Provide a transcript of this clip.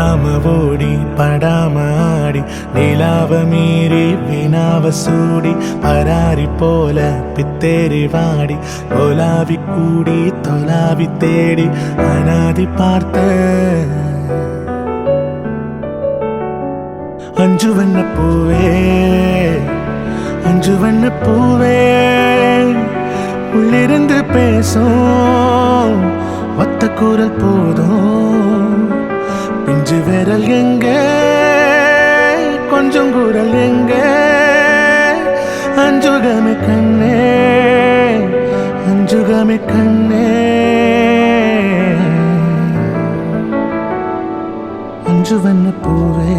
விடாம ஓடி படாம ஆடி நிலாவ மீறி வினாவ சூடி பராரி போல பித்தேறி வாடி ஒலாவி கூடி தொலாவி தேடி அனாதி பார்த்த அஞ்சு வண்ண பூவே அஞ்சு வண்ண பூவே உள்ளிருந்து பேசும் ஒத்த குரல் போதும் பிஞ்சு விரல் எங்க கொஞ்சம் குரல் எங்க அஞ்சுகமே கண்ணே அஞ்சுகமே கண்ணே அஞ்சு வண்ண பூவே